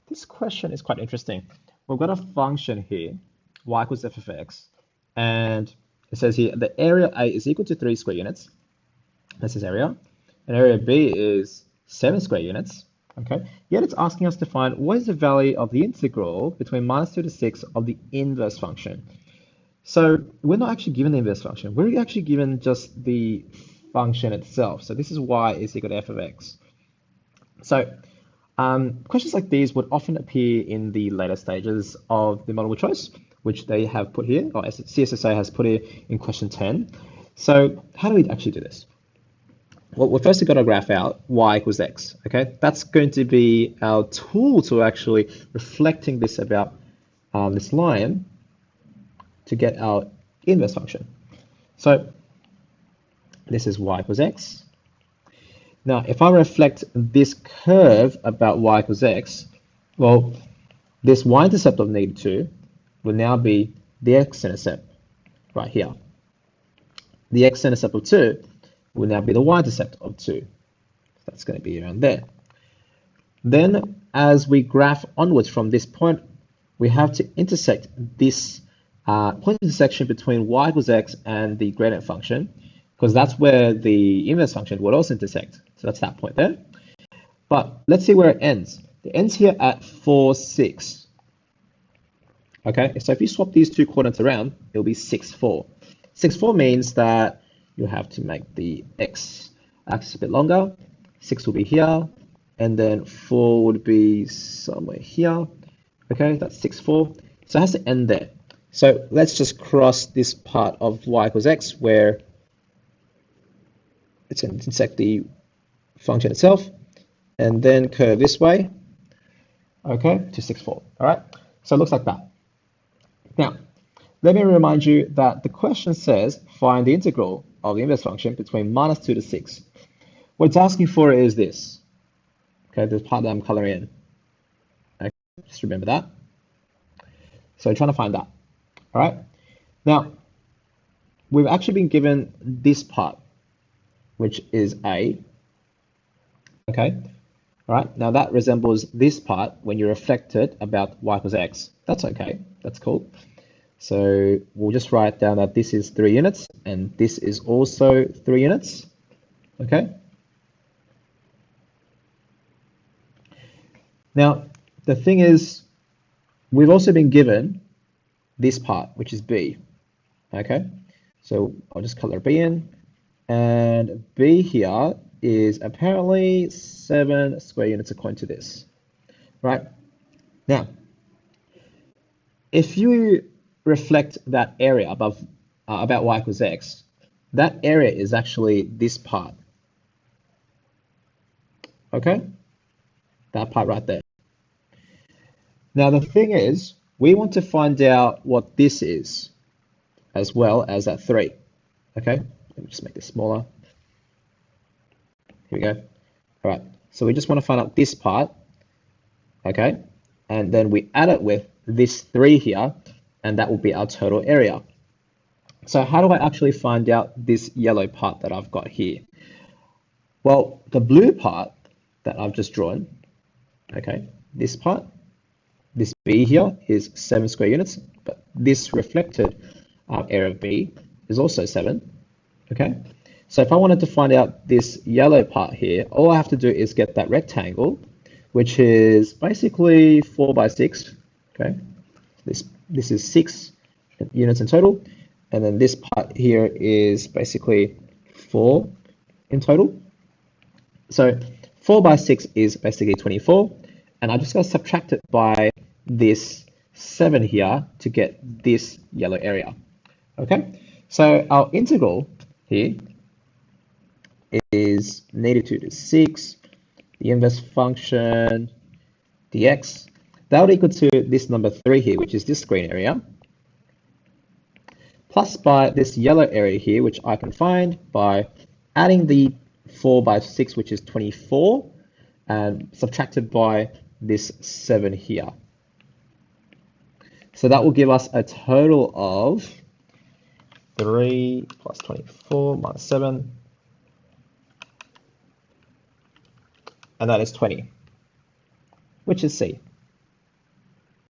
this question is quite interesting. We've got a function here, y equals f of x, and it says here the area A is equal to 3 square units. This is area, and area B is 7 square units. Okay, yet it's asking us to find what is the value of the integral between -2 to 6 of the inverse function. So we're not actually given the inverse function. We're actually given just the function itself. So this is y is equal to f of x. So questions like these would often appear in the later stages of the multiple choice, which they have put here, or CSSA has put here in question 10. So how do we actually do this? Well, we've first got to graph out y equals x, okay? That's going to be our tool to actually reflecting this about this line to get our inverse function. So this is y equals x. Now, if I reflect this curve about y equals x, well, this y-intercept of -2 will now be the x-intercept right here. The x-intercept of 2 will now be the y-intercept of 2. That's going to be around there. Then, as we graph onwards from this point, we have to intersect this point intersection between y equals x and the gradient function, because that's where the inverse function would also intersect. So that's that point there. But let's see where it ends. It ends here at 4, 6. Okay, so if you swap these two coordinates around, it'll be 6, 4. 6, 4 means that you have to make the x-axis a bit longer. 6 will be here, and then 4 would be somewhere here. Okay, that's 6, 4. So it has to end there. So let's just cross this part of y equals x where it's going to intersect the function itself, and then curve this way, okay, to 6, 4. All right, so it looks like that. Now, let me remind you that the question says find the integral of the inverse function between -2 to 6. What it's asking for is this. Okay, the part that I'm coloring in. Okay, just remember that. So we're trying to find that. All right. Now, we've actually been given this part, which is A. Okay. All right. Now that resembles this part when you reflect it about y equals x. That's okay. That's cool. So we'll just write down that this is 3 units and this is also 3 units. Okay. Now, the thing is, we've also been given this part, which is B. Okay. So I'll just color B in. And B here is apparently 7 square units according to this. Right. Now, if you reflect that area above about y equals x, that area is actually this part. Okay, that part right there. Now the thing is, we want to find out what this is as well as that 3. Okay, let me just make this smaller. Here we go. All right, so we just want to find out this part. Okay, and then we add it with this 3 here, and that will be our total area. So how do I actually find out this yellow part that I've got here? Well, the blue part that I've just drawn, okay, this part, this B here is 7 square units, but this reflected area of B is also 7, okay? So if I wanted to find out this yellow part here, all I have to do is get that rectangle, which is basically 4 by 6, okay? This is 6 units in total, and then this part here is basically 4 in total. So 4 by 6 is basically 24, and I just got to subtract it by this 7 here to get this yellow area. Okay, so our integral here is -2 to 6, the inverse function dx. That would equal to this number 3 here, which is this green area, plus by this yellow area here, which I can find by adding the 4 by 6, which is 24, and subtracted by this 7 here. So that will give us a total of 3 plus 24 minus 7, and that is 20, which is C.